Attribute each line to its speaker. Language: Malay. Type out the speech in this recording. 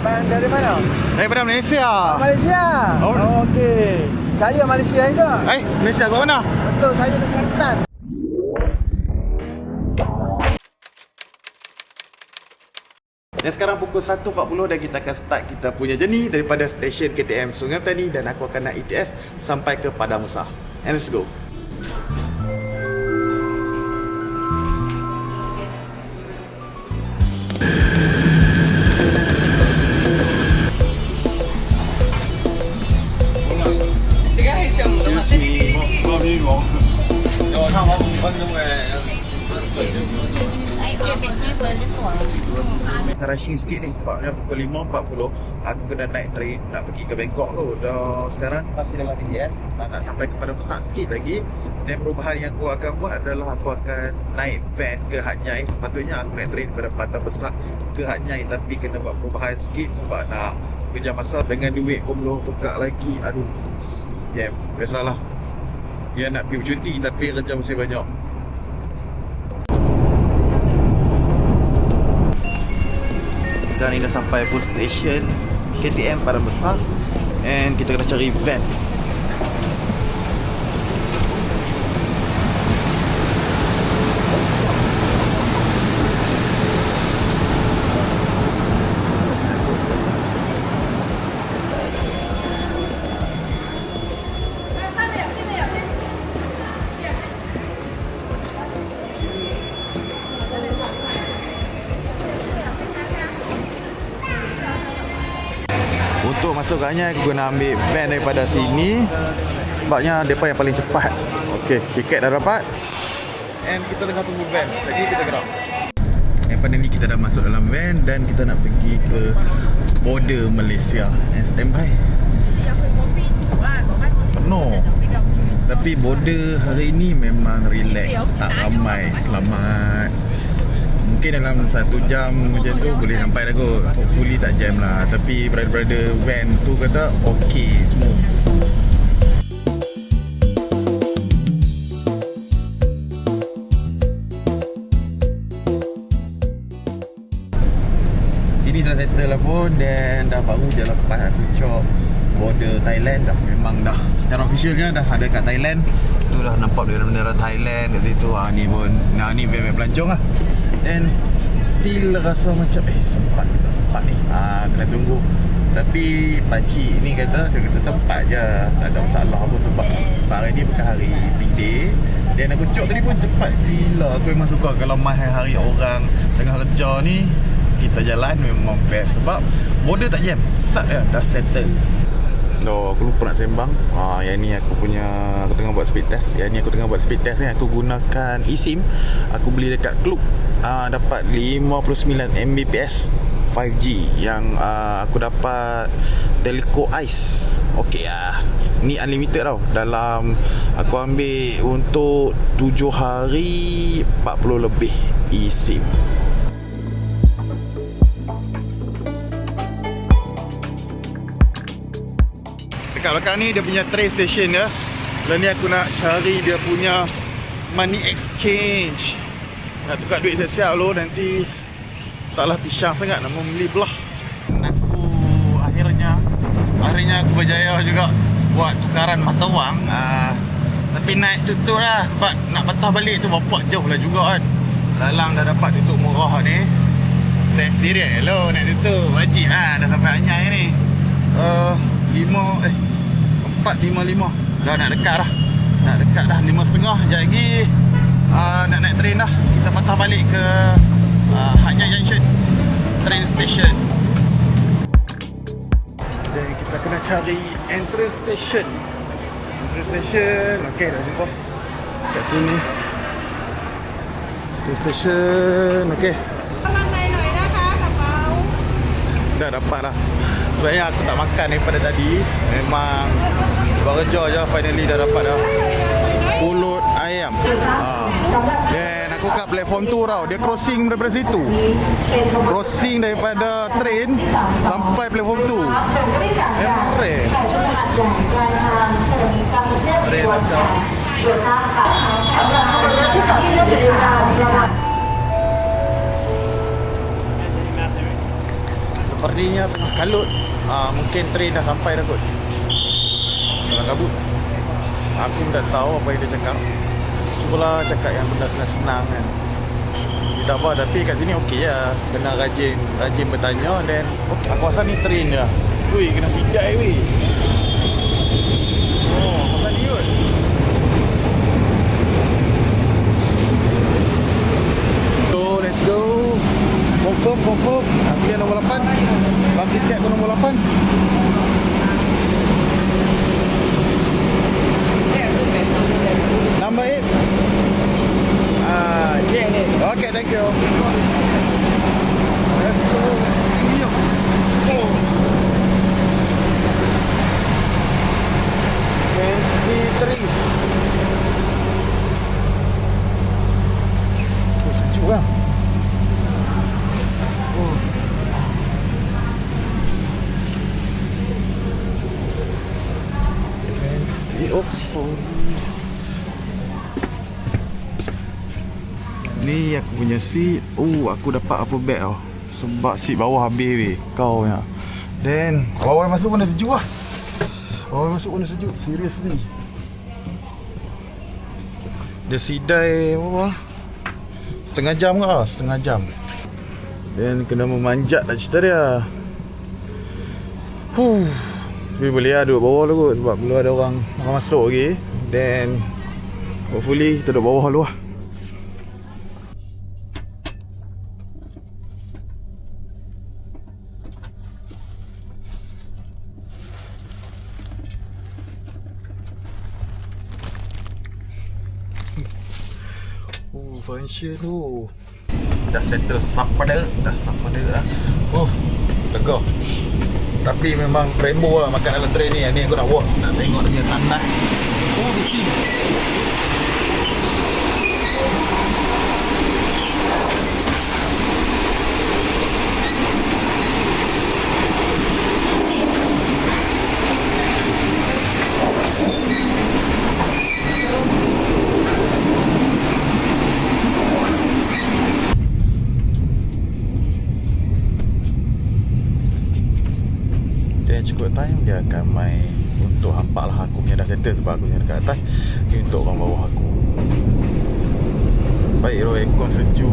Speaker 1: Van dari mana?
Speaker 2: Daripada Malaysia.
Speaker 1: Malaysia.
Speaker 2: Oh.
Speaker 1: Okey. Saya Malaysia juga.
Speaker 2: Malaysia kat mana?
Speaker 1: Betul, saya dari Kelantan.
Speaker 2: Dan sekarang pukul 1.40 dan kita akan start kita punya journey daripada stesen KTM Sungai Petani dan aku akan naik ETS sampai ke Padang Besar. And let's go. Rushing sikit ni sebabnya pukul 5.40 aku kena naik train nak pergi ke Bangkok tu. Dan sekarang masih dalam BTS, nak sampai ke Padang Besar sikit lagi. Dan perubahan yang aku akan buat adalah aku akan naik van ke Hat Yai. Sepatutnya aku naik train daripada Padang Besar ke Hat Yai, tapi kena buat perubahan sikit sebab nak kejar masa dengan duit pun belum tukar lagi. Aduh, jam. Biasalah, dia nak pergi bercuti tapi kerja masih banyak. Sekarang ni dah sampai bus station KTM Padang Besar and kita kena cari van. Untuk masuk kat Anyai aku kena ambil van daripada sini sebabnya mereka yang paling cepat. Okey, tiket dah dapat and kita tengah tunggu van. Jadi kita gerak. And finally kita dah masuk dalam van dan kita nak pergi ke border Malaysia. And standby. Penuh. Tapi border hari ini memang relax, tak ramai. Selamat. Mungkin dalam 1 jam macam tu boleh sampai dah kot. Hopefully tak jam lah. Tapi brother-brother van tu kata okay, smooth. Sini dah settle lah pun. Dan dah baru je lepas aku cop border Thailand dah. Memang dah secara officialnya dah ada kat Thailand. Tu dah nampak bendera Thailand. Jadi tu ni pun ni van pelancong lah. Dan still rasa macam sempat ke tak sempat ni, kena tunggu. Tapi pakcik ni kata sempat je, tak ada masalah apa sebab hari ni bukan hari big day. Dan aku cok tadi pun cepat gila. Aku memang suka kalau hari orang tengah kerja ni kita jalan memang best sebab border tak jam, sat dah settle. Aku lupa nak sembang. Yang ni aku tengah buat speed test. Ni aku gunakan eSIM. Aku beli dekat Klook. Dapat 59 Mbps 5G yang aku dapat Telco Ice. Okey ni unlimited tau. Dalam aku ambil untuk 7 hari 40 lebih eSIM. Dekat belakang ni dia punya train station ya. Lepas ni aku nak cari dia punya money exchange. Nak tukar duit siap-siap lo, nanti taklah pisang sangat nak membeli belah. Aku akhirnya aku berjaya juga buat tukaran mata wang. Tapi naik tutup lah sebab nak patah balik tu bapak jauh lah juga kan. Dalam dah dapat tutup murah ni. Test sendiri hello naik tutup wajib dah sampai Anyai ni. 4.55 dah nak dekat dah. 5.30 sekejap lagi nak naik train dah. Kita patah balik ke Hat Yai Junction train station. Dan kita kena cari entrance station. Okey, dah jumpa kat sini. Entrance station. Okey, dah dapat dah. Sebenarnya aku tak makan daripada tadi. Memang bekerja je, finally dah dapat dah. Pulut ayam. Dan aku kat platform tu tau. Dia crossing daripada situ. Crossing daripada train sampai platform tu. Train macam sepertinya tengah kalut. Mungkin train dah sampai dah kot. Kalau kabut. Aku tak tahu apa yang dia cakap. Cubalah cakap yang benda senang-senang kan. Dia tak apa, tapi kat sini okey lah. Kena rajin bertanya. Dan okay, aku rasa ni train je. Wih, kena sidai weh. Oh, pasal ni kot. So, let's go. Confirm. Aku yang nombor 8. Bang tiket aku nombor 8. Number 8. Yeah, ni. Okay, thank you. Let's go. Yo. Oh. 23. Oh, sejuk lah. Oh. Oops, sorry. Ni aku punya seat. Aku dapat apa bag tau. Sebab seat bawah habis weh. Kau ya. Then bawah masuk pun dah sejuk lah. Serius ni. Dia sidai apa? Setengah jam ke? Setengah jam. Dan kena memanjat nak cerita dia. Tapi boleh lah duduk bawah lah kot. Sebab belum ada orang masuk lagi. Then hopefully kita duduk bawah dulu lah. Function tu dah settle sapada lah. Lega. Tapi memang Brembo lah makan dalam train ni. Ni aku nak walk, nak tengok dia tandas. Besi. Cukup time dia akan main untuk hampak lah. Aku punya dah settle sebab aku punya dekat atas. Ini untuk orang bawah aku. Baik, aircon sejuk.